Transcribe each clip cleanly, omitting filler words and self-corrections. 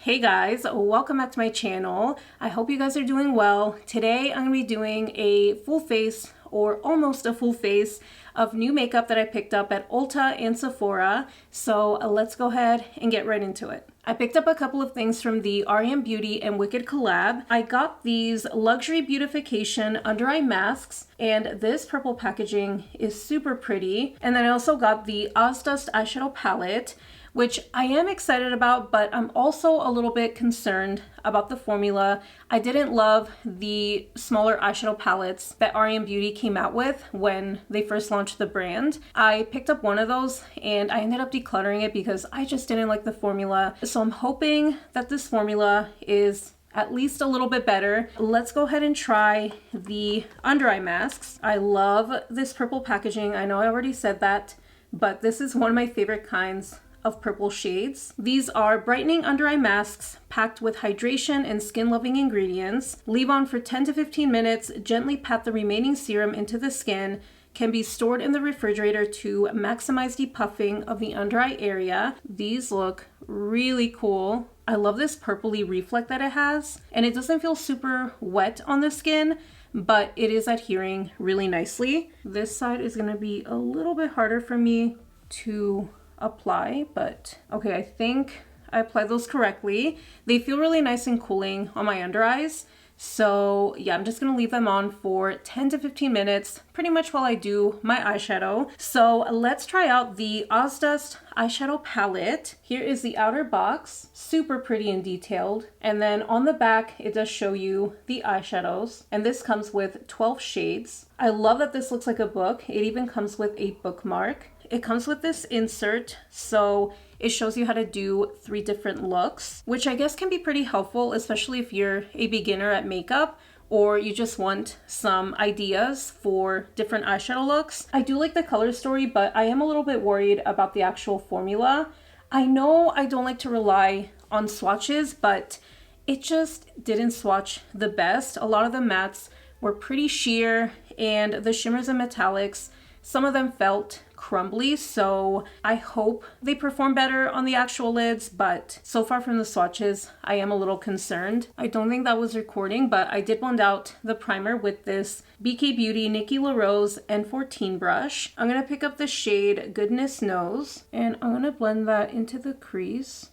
Hey guys, welcome back to my channel. I hope you guys are doing well. Today I'm going to be doing a full face or almost a full face of new makeup that I picked up at Ulta and Sephora. So let's go ahead and get right into it. I picked up a couple of things from the r.e.m. Beauty and Wicked collab. I got these luxury beautification under eye masks, and this purple packaging is super pretty. And then I also got the Ozdust eyeshadow palette, which I am excited about, but I'm also a little bit concerned about the formula. I didn't love the smaller eyeshadow palettes that r.e.m. Beauty came out with when they first launched the brand. I picked up one of those and I ended up decluttering it because I just didn't like the formula. So I'm hoping that this formula is at least a little bit better. Let's go ahead and try the under eye masks. I love this purple packaging. I know I already said that, but this is one of my favorite kinds of purple shades. These are brightening under eye masks packed with hydration and skin loving ingredients. Leave on for 10 to 15 minutes, gently pat the remaining serum into the skin. Can be stored in the refrigerator to maximize depuffing of the under eye area. These look really cool. I love this purpley reflect that it has, and it doesn't feel super wet on the skin, but it is adhering really nicely. This side is going to be a little bit harder for me to apply, but okay, I think I applied those correctly. They feel really nice and cooling on my under eyes. So yeah, I'm just gonna leave them on for 10 to 15 minutes, pretty much while I do my eyeshadow. So let's try out the Ozdust eyeshadow palette. Here is the outer box, super pretty and detailed. And then on the back, it does show you the eyeshadows. And this comes with 12 shades. I love that this looks like a book. It even comes with a bookmark. It comes with this insert, so it shows you how to do 3 different looks, which I guess can be pretty helpful, especially if you're a beginner at makeup or you just want some ideas for different eyeshadow looks. I do like the color story, but I am a little bit worried about the actual formula. I know I don't like to rely on swatches, but it just didn't swatch the best. A lot of the mattes were pretty sheer, and the shimmers and metallics, some of them felt crumbly, so I hope they perform better on the actual lids, but so far from the swatches, I am a little concerned. I don't think that was recording, but I did blend out the primer with this BK Beauty Nikki LaRose N14 brush. I'm going to pick up the shade Goodness Knows, and I'm going to blend that into the crease.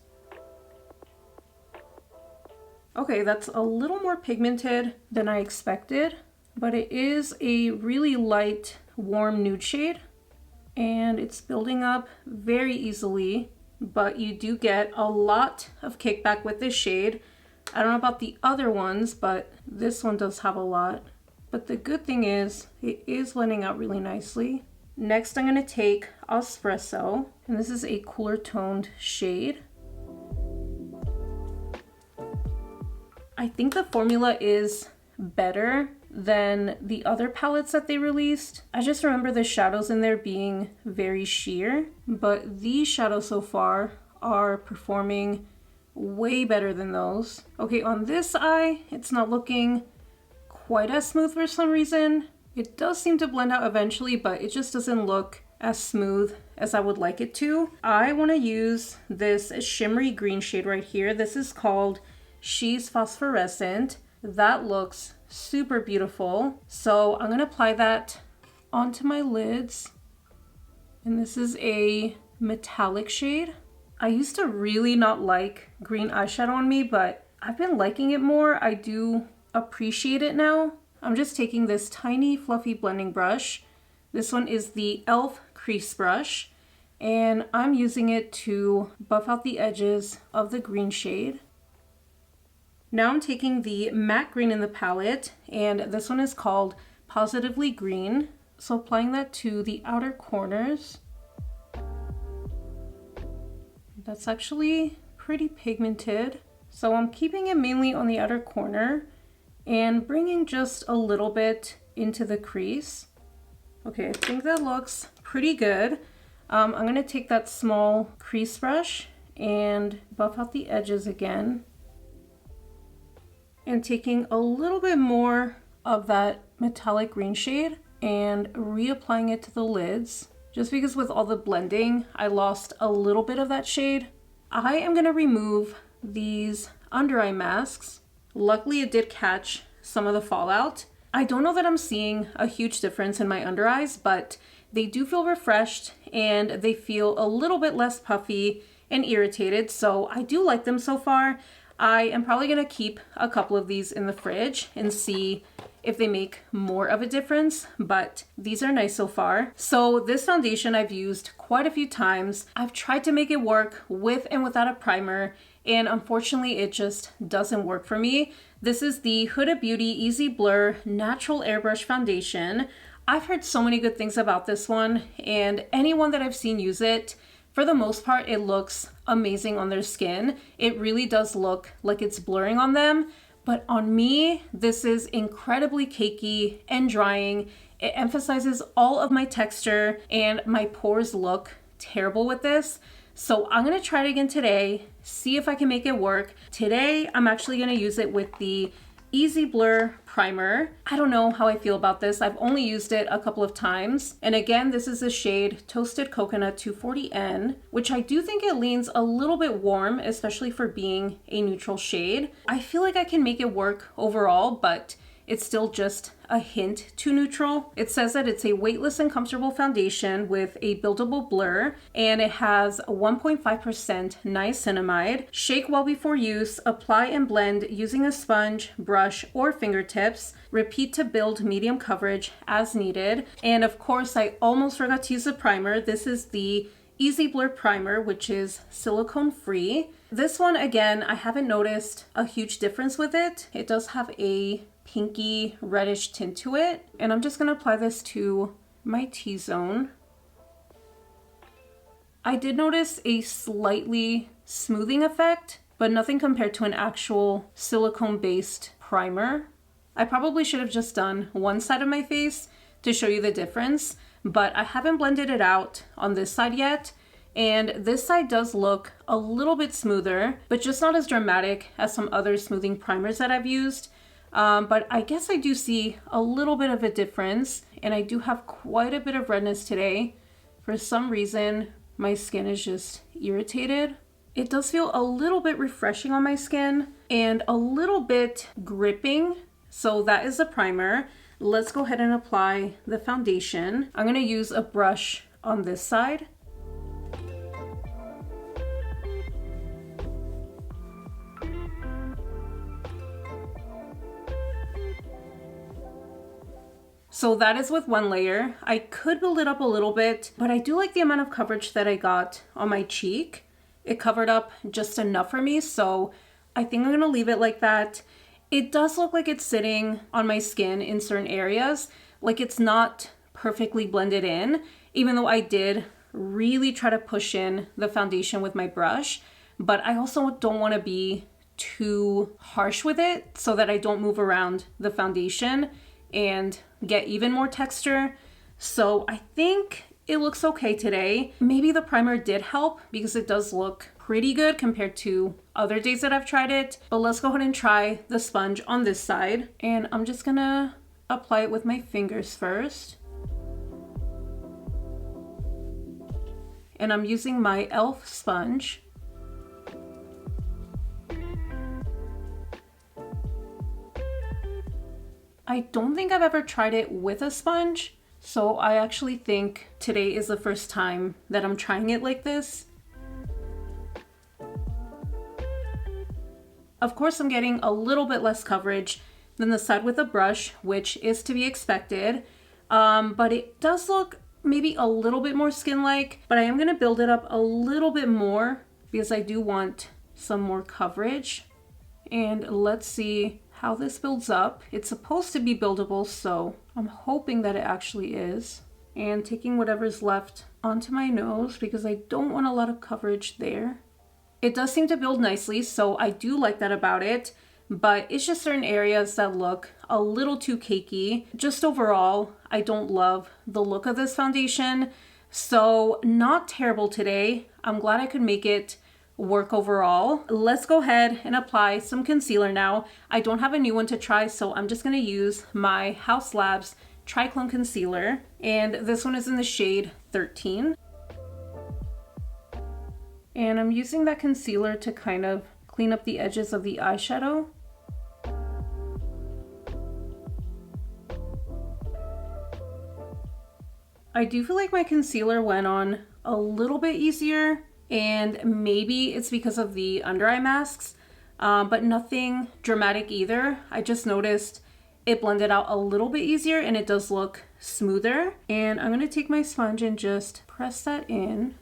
Okay, that's a little more pigmented than I expected, but it is a really light, warm nude shade. And it's building up very easily, but you do get a lot of kickback with this shade. I don't know about the other ones, but this one does have a lot. But the good thing is, it is blending out really nicely. Next, I'm gonna take Espresso, and this is a cooler toned shade. I think the formula is better than the other palettes that they released. I just remember the shadows in there being very sheer, but these shadows so far are performing way better than those. Okay, on this eye, it's not looking quite as smooth for some reason. It does seem to blend out eventually, but it just doesn't look as smooth as I would like it to. I want to use this shimmery green shade right here. This is called She's Phosphorescent. That looks super beautiful. So I'm going to apply that onto my lids. And this is a metallic shade. I used to really not like green eyeshadow on me, but I've been liking it more. I do appreciate it now. I'm just taking this tiny fluffy blending brush. This one is the e.l.f. crease brush, and I'm using it to buff out the edges of the green shade. Now I'm taking the matte green in the palette, and this one is called Positively Green. So applying that to the outer corners. That's actually pretty pigmented. So I'm keeping it mainly on the outer corner and bringing just a little bit into the crease. Okay, I think that looks pretty good. I'm gonna take that small crease brush and buff out the edges again. And taking a little bit more of that metallic green shade and reapplying it to the lids. Just because with all the blending, I lost a little bit of that shade. I am going to remove these under eye masks. Luckily, it did catch some of the fallout. I don't know that I'm seeing a huge difference in my under eyes, but they do feel refreshed and they feel a little bit less puffy and irritated, so I do like them so far. I am probably going to keep a couple of these in the fridge and see if they make more of a difference, but these are nice so far. So this foundation I've used quite a few times. I've tried to make it work with and without a primer, and unfortunately it just doesn't work for me. This is the Huda Beauty Easy Blur Natural Airbrush Foundation. I've heard so many good things about this one, and anyone that I've seen use it, for the most part, it looks amazing on their skin. It really does look like it's blurring on them, but on me, this is incredibly cakey and drying. It emphasizes all of my texture, and my pores look terrible with this. So I'm gonna try it again today, see if I can make it work. Today, I'm actually gonna use it with the Easy Blur primer. I don't know how I feel about this. I've only used it a couple of times. And again, this is the shade Toasted Coconut 240N, which I do think it leans a little bit warm, especially for being a neutral shade. I feel like I can make it work overall, but it's still just a hint too neutral. It says that it's a weightless and comfortable foundation with a buildable blur, and it has 1.5% niacinamide. Shake well before use, apply and blend using a sponge, brush, or fingertips. Repeat to build medium coverage as needed. And of course, I almost forgot to use the primer. This is the Easy Blur Primer, which is silicone free. This one, again, I haven't noticed a huge difference with it. It does have a pinky reddish tint to it, and I'm just going to apply this to my T-zone. I did notice a slightly smoothing effect, but nothing compared to an actual silicone based primer. I probably should have just done one side of my face to show you the difference, but I haven't blended it out on this side yet, and this side does look a little bit smoother, but just not as dramatic as some other smoothing primers that I've used. But I guess I do see a little bit of a difference, and I do have quite a bit of redness today. For some reason, my skin is just irritated. It does feel a little bit refreshing on my skin and a little bit gripping. So that is the primer. Let's go ahead and apply the foundation. I'm going to use a brush on this side. So that is with one layer. I could build it up a little bit, but I do like the amount of coverage that I got on my cheek. It covered up just enough for me, so I think I'm gonna leave it like that. It does look like it's sitting on my skin in certain areas, like it's not perfectly blended in, even though I did really try to push in the foundation with my brush, but I also don't wanna be too harsh with it so that I don't move around the foundation and get even more texture. So I think it looks okay today. Maybe the primer did help because it does look pretty good compared to other days that I've tried it. But let's go ahead and try the sponge on this side. And I'm just gonna apply it with my fingers first. And I'm using my e.l.f. sponge. I don't think I've ever tried it with a sponge, so I actually think today is the first time that I'm trying it like this. Of course, I'm getting a little bit less coverage than the side with a brush, which is to be expected, but it does look maybe a little bit more skin-like, but I am going to build it up a little bit more because I do want some more coverage. And let's see how this builds up. It's supposed to be buildable, so I'm hoping that it actually is. And taking whatever's left onto my nose because I don't want a lot of coverage there. It does seem to build nicely, so I do like that about it, but it's just certain areas that look a little too cakey. Just overall, I don't love the look of this foundation, so not terrible today. I'm glad I could make it work overall. Let's go ahead and apply some concealer now. I don't have a new one to try, so I'm just going to use my Haus Labs Triclone Concealer, and this one is in the shade 13. And I'm using that concealer to kind of clean up the edges of the eyeshadow. I do feel like my concealer went on a little bit easier, and maybe it's because of the under eye masks, but nothing dramatic either. I just noticed it blended out a little bit easier and it does look smoother. And I'm gonna take my sponge and just press that in.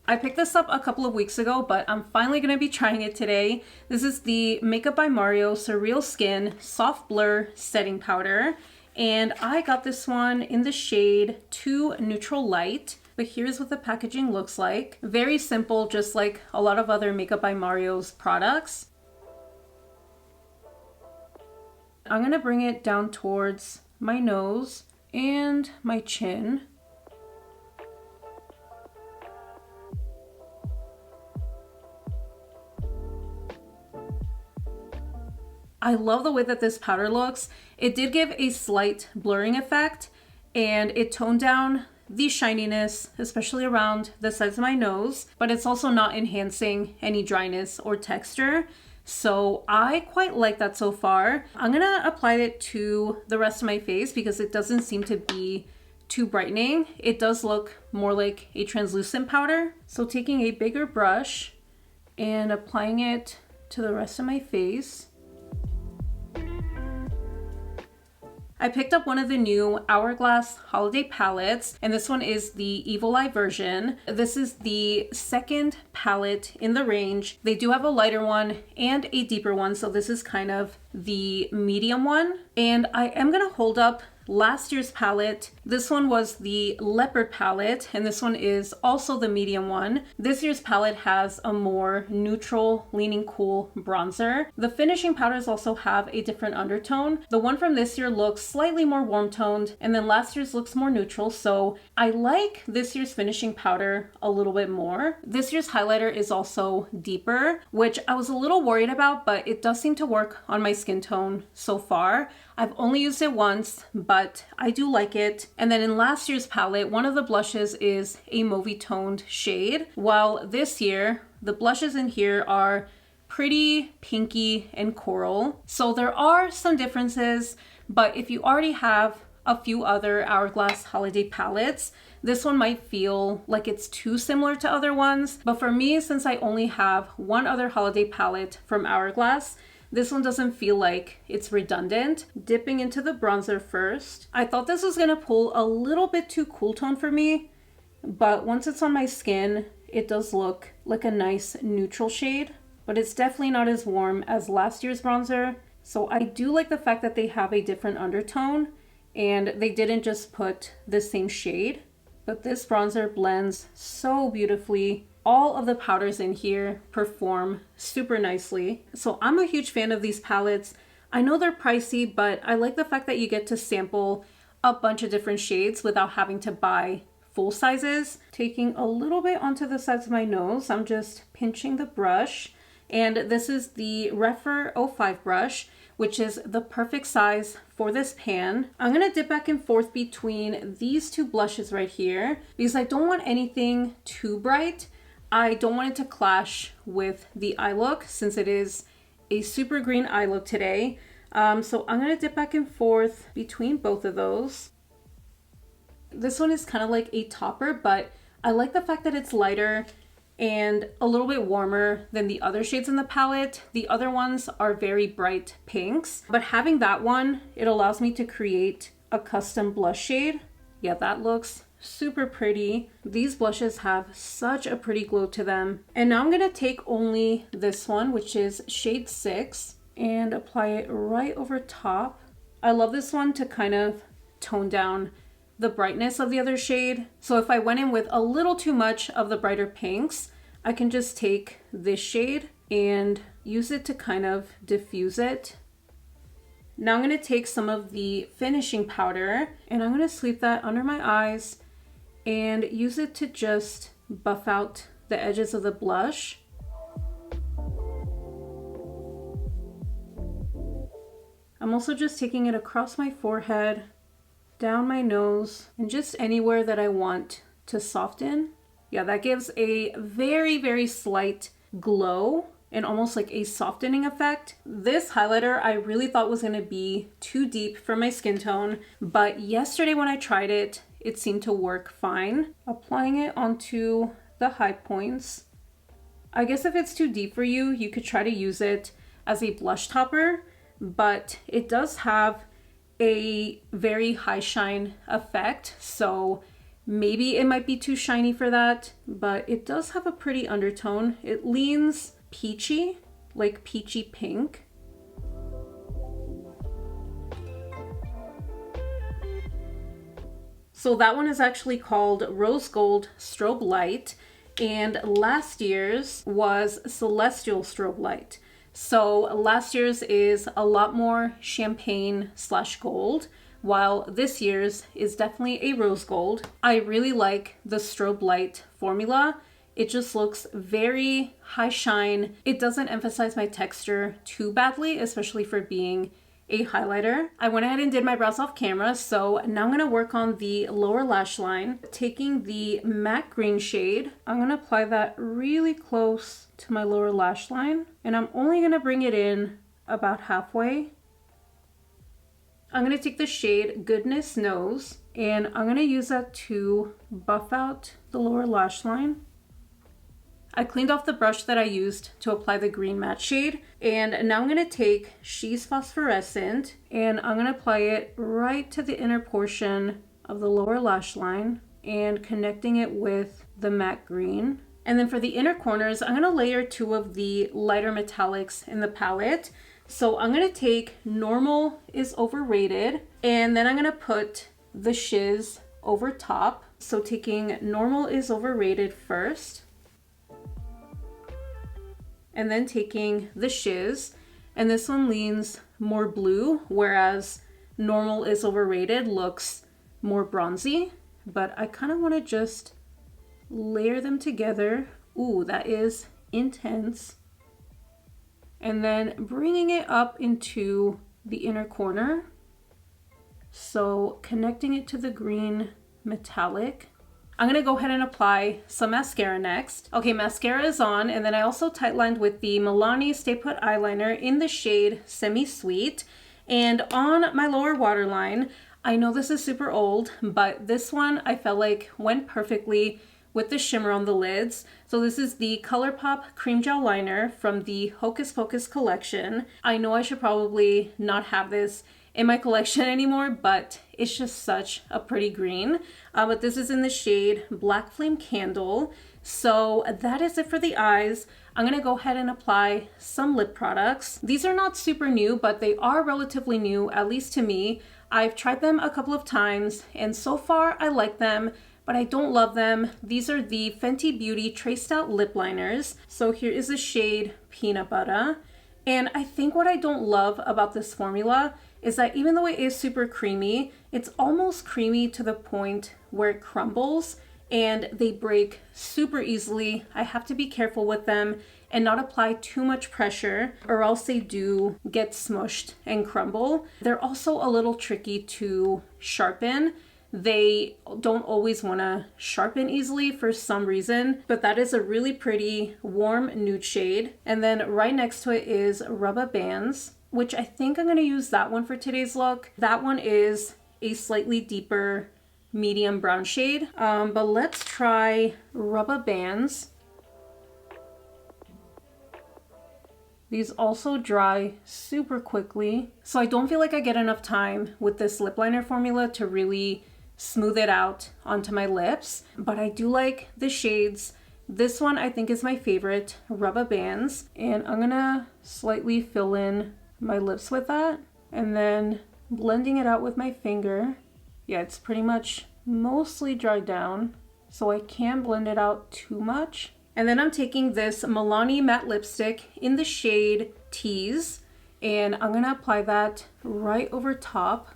I picked this up a couple of weeks ago, but I'm finally gonna be trying it today. This is the Makeup by Mario Surrealskin Soft Blur Setting Powder. And I got this one in the shade 2 Neutral Light. But here's what the packaging looks like. Very simple, just like a lot of other Makeup by Mario's products. I'm gonna bring it down towards my nose and my chin. I love the way that this powder looks. It did give a slight blurring effect, and it toned down the shininess, especially around the sides of my nose, but it's also not enhancing any dryness or texture. So I quite like that so far. I'm gonna apply it to the rest of my face because it doesn't seem to be too brightening. It does look more like a translucent powder. So taking a bigger brush and applying it to the rest of my face. I picked up one of the new Hourglass holiday palettes, and this one is the Evil Eye version. This is the second palette in the range. They do have a lighter one and a deeper one, so this is kind of the medium one. And I am gonna hold up last year's palette. This one was the Leopard palette, and this one is also the medium one. This year's palette has a more neutral, leaning cool bronzer. The finishing powders also have a different undertone. The one from this year looks slightly more warm toned, and then last year's looks more neutral, so I like this year's finishing powder a little bit more. This year's highlighter is also deeper, which I was a little worried about, but it does seem to work on my skin tone so far. I've only used it once, but I do like it. And then in last year's palette, one of the blushes is a mauvey toned shade, while this year, the blushes in here are pretty pinky and coral. So there are some differences, but if you already have a few other Hourglass holiday palettes, this one might feel like it's too similar to other ones. But for me, since I only have one other holiday palette from Hourglass, this one doesn't feel like it's redundant. Dipping into the bronzer first. I thought this was gonna pull a little bit too cool tone for me, but once it's on my skin, it does look like a nice neutral shade, but it's definitely not as warm as last year's bronzer. So I do like the fact that they have a different undertone and they didn't just put the same shade, but this bronzer blends so beautifully. All of the powders in here perform super nicely. So I'm a huge fan of these palettes. I know they're pricey, but I like the fact that you get to sample a bunch of different shades without having to buy full sizes. Taking a little bit onto the sides of my nose, I'm just pinching the brush. And this is the Refer 05 brush, which is the perfect size for this pan. I'm gonna dip back and forth between these two blushes right here because I don't want anything too bright. I don't want it to clash with the eye look since it is a super green eye look today. So I'm gonna dip back and forth between both of those. This one is kind of like a topper, but I like the fact that it's lighter and a little bit warmer than the other shades in the palette. The other ones are very bright pinks, but having that one, it allows me to create a custom blush shade. Yeah, that looks super pretty. These blushes have such a pretty glow to them. And now I'm gonna take only this one, which is shade 6, and apply it right over top. I love this one to kind of tone down the brightness of the other shade. So if I went in with a little too much of the brighter pinks, I can just take this shade and use it to kind of diffuse it. Now I'm gonna take some of the finishing powder and I'm gonna sweep that under my eyes and use it to just buff out the edges of the blush. I'm also just taking it across my forehead, down my nose, and just anywhere that I want to soften. Yeah, that gives a very, very slight glow. and almost like a softening effect. This highlighter I really thought was gonna be too deep for my skin tone, but yesterday when I tried it, it seemed to work fine. Applying it onto the high points. I guess if it's too deep for you, you could try to use it as a blush topper, but it does have a very high shine effect, so maybe it might be too shiny for that, but it does have a pretty undertone. It leans peachy, like peachy pink. So that one is actually called Rose Gold Strobe Light, and last year's was Celestial Strobe Light. So last year's is a lot more champagne / gold, while this year's is definitely a rose gold. I really like the strobe light formula. It just looks very high shine. It doesn't emphasize my texture too badly, especially for being a highlighter. I went ahead and did my brows off camera, so now I'm gonna work on the lower lash line. Taking the matte green shade, I'm gonna apply that really close to my lower lash line, and I'm only gonna bring it in about halfway. I'm gonna take the shade Goodness Knows, and I'm gonna use that to buff out the lower lash line. I cleaned off the brush that I used to apply the green matte shade, and now I'm going to take She's Phosphorescent and I'm going to apply it right to the inner portion of the lower lash line and connecting it with the matte green. And then for the inner corners, I'm going to layer 2 of the lighter metallics in the palette. So I'm going to take Normal is Overrated, and then I'm going to put the Shiz over top. So taking Normal is Overrated first, and then taking the Shiz, and this one leans more blue, whereas Normal is Overrated looks more bronzy, but I kind of want to just layer them together. Ooh, that is intense. And then bringing it up into the inner corner. So connecting it to the green metallic. I'm gonna go ahead and apply some mascara next. Okay, mascara is on, and then I also tightlined with the Milani Stay Put eyeliner in the shade Semi Sweet. And on my lower waterline, I know this is super old, but this one I felt like went perfectly with the shimmer on the lids. So this is the Colourpop Cream Gel Liner from the Hocus Pocus collection. I know I should probably not have this in my collection anymore, but it's just such a pretty green. But this is in the shade Black Flame Candle. So that is it for the eyes. I'm gonna go ahead and apply some lip products. These are not super new, but they are relatively new, at least to me. I've tried them a couple of times, and so far I like them, but I don't love them. These are the Fenty Beauty Traced Out Lip Liners. So here is the shade Peanut Butter. And I think what I don't love about this formula is that even though it is super creamy, it's almost creamy to the point where it crumbles and they break super easily. I have to be careful with them and not apply too much pressure, or else they do get smushed and crumble. They're also a little tricky to sharpen. They don't always want to sharpen easily for some reason, but that is a really pretty warm nude shade. And then right next to it is Rubbabandz, which I think I'm going to use that one for today's look. That one is a slightly deeper medium brown shade, but let's try Rubbabandz. These also dry super quickly, so I don't feel like I get enough time with this lip liner formula to really smooth it out onto my lips, but I do like the shades. This one I think is my favorite, Rubbabandz, and I'm gonna slightly fill in my lips with that and then blending it out with my finger. Yeah, it's pretty much mostly dried down, so I can't blend it out too much. And then I'm taking this Milani matte lipstick in the shade Tease, and I'm gonna apply that right over top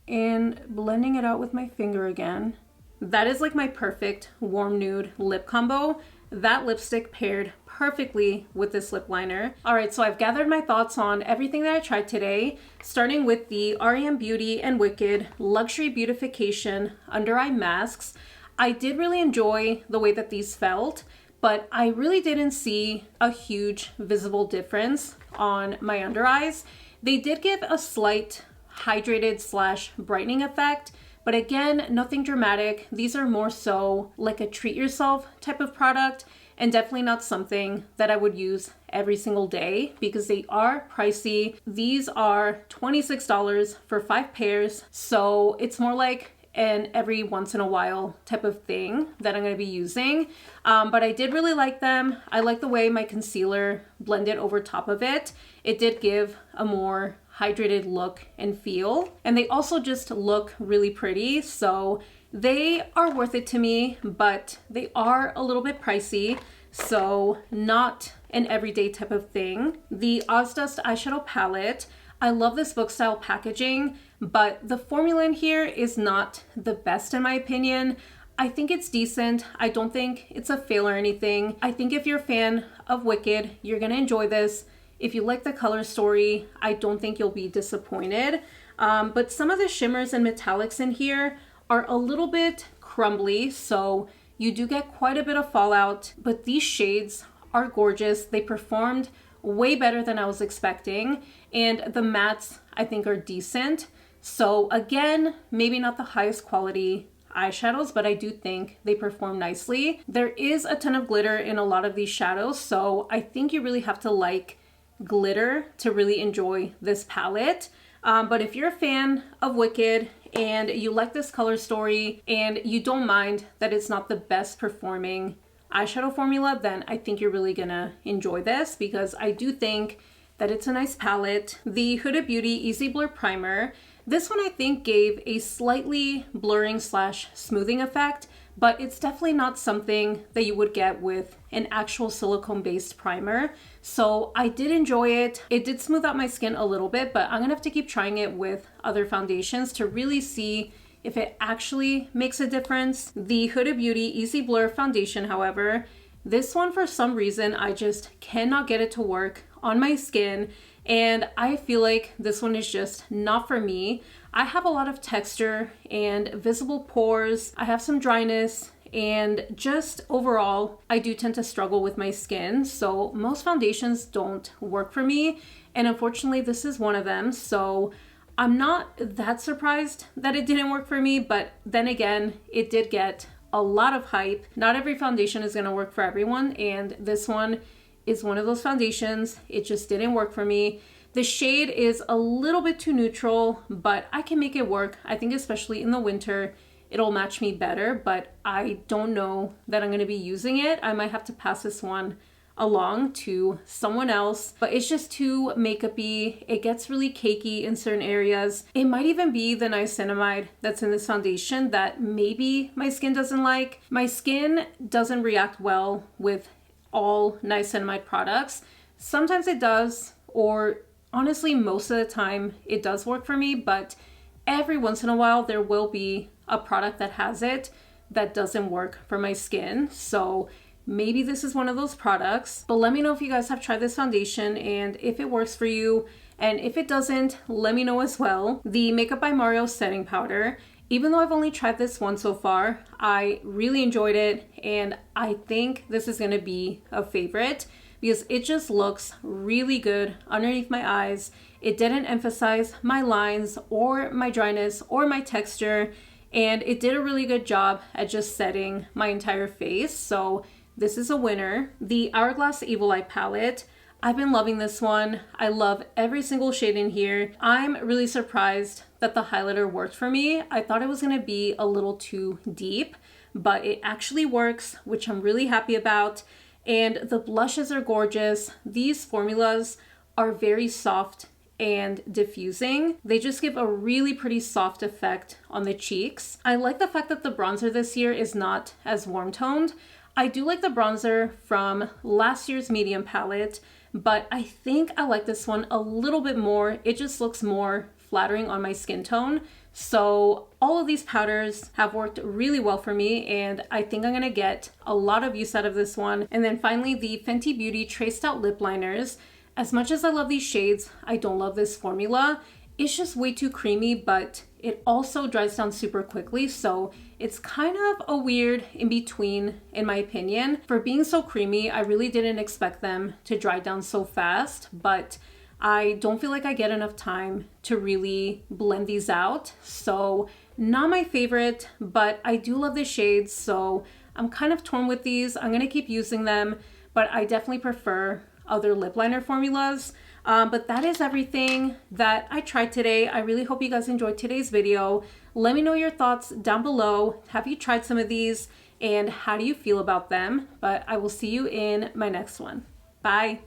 and blending it out with my finger again. That is like my perfect warm nude lip combo. That lipstick paired perfectly with this lip liner. All right, so I've gathered my thoughts on everything that I tried today, starting with the r.e.m. Beauty and Wicked Luxury Beautification Under Eye Masks. I did really enjoy the way that these felt, but I really didn't see a huge visible difference on my under eyes. They did give a slight hydrated slash brightening effect, but again, nothing dramatic. These are more so like a treat yourself type of product, and definitely not something that I would use every single day because they are pricey. These are $26 for 5 pairs, so it's more like an every once in a while type of thing that I'm going to be using. But I did really like them. I like the way my concealer blended over top of it. It did give a more hydrated look and feel, and they also just look really pretty, so they are worth it to me, but they are a little bit pricey, so not an everyday type of thing. The Ozdust eyeshadow palette, I love this book style packaging, but the formula in here is not the best in my opinion. I think it's decent. I don't think it's a fail or anything. I think if you're a fan of Wicked, you're gonna enjoy this. If you like the color story, I don't think you'll be disappointed. But some of the shimmers and metallics in here are a little bit crumbly, so you do get quite a bit of fallout, but these shades are gorgeous. They performed way better than I was expecting, and the mattes I think are decent. So again, maybe not the highest quality eyeshadows, but I do think they perform nicely. There is a ton of glitter in a lot of these shadows, so I think you really have to like glitter to really enjoy this palette. But if you're a fan of Wicked and you like this color story and you don't mind that it's not the best performing eyeshadow formula, then I think you're really gonna enjoy this because I do think that it's a nice palette. The Huda Beauty Easy Blur Primer, this one I think gave a slightly blurring slash smoothing effect, but it's definitely not something that you would get with an actual silicone based primer. So I did enjoy it. It did smooth out my skin a little bit, but I'm gonna have to keep trying it with other foundations to really see if it actually makes a difference. The Huda Beauty Easy Blur Foundation, however, this one for some reason, I just cannot get it to work on my skin. And I feel like this one is just not for me. I have a lot of texture and visible pores. I have some dryness, and just overall, I do tend to struggle with my skin. So most foundations don't work for me. And unfortunately, this is one of them. So I'm not that surprised that it didn't work for me, but then again, it did get a lot of hype. Not every foundation is gonna work for everyone, and this one is one of those foundations. It just didn't work for me. The shade is a little bit too neutral, but I can make it work. I think especially in the winter, it'll match me better, but I don't know that I'm gonna be using it. I might have to pass this one along to someone else, but it's just too makeup-y. It gets really cakey in certain areas. It might even be the niacinamide that's in this foundation that maybe my skin doesn't like. My skin doesn't react well with all niacinamide products. Sometimes it does, or honestly, most of the time it does work for me, but every once in a while there will be a product that has it that doesn't work for my skin. So maybe this is one of those products, but let me know if you guys have tried this foundation and if it works for you. And if it doesn't, let me know as well. The Makeup by Mario setting powder, even though I've only tried this one so far, I really enjoyed it, and I think this is gonna be a favorite because it just looks really good underneath my eyes. It didn't emphasize my lines or my dryness or my texture, and it did a really good job at just setting my entire face. So this is a winner. The Hourglass Evil Eye palette, I've been loving this one. I love every single shade in here. I'm really surprised that the highlighter worked for me. I thought it was gonna be a little too deep, but it actually works, which I'm really happy about. And the blushes are gorgeous. These formulas are very soft and diffusing. They just give a really pretty soft effect on the cheeks. I like the fact that the bronzer this year is not as warm toned. I do like the bronzer from last year's medium palette, but I think I like this one a little bit more. It just looks more flattering on my skin tone. So all of these powders have worked really well for me, and I think I'm gonna get a lot of use out of this one. And then finally, the Fenty Beauty Traced Out Lip Liners. As much as I love these shades, I don't love this formula. It's just way too creamy, but it also dries down super quickly. So it's kind of a weird in between, in my opinion. For being so creamy, I really didn't expect them to dry down so fast, but I don't feel like I get enough time to really blend these out. So not my favorite, but I do love the shades. So I'm kind of torn with these. I'm gonna keep using them, but I definitely prefer other lip liner formulas. But that is everything that I tried today. I really hope you guys enjoyed today's video. Let me know your thoughts down below. Have you tried some of these and how do you feel about them? But I will see you in my next one. Bye.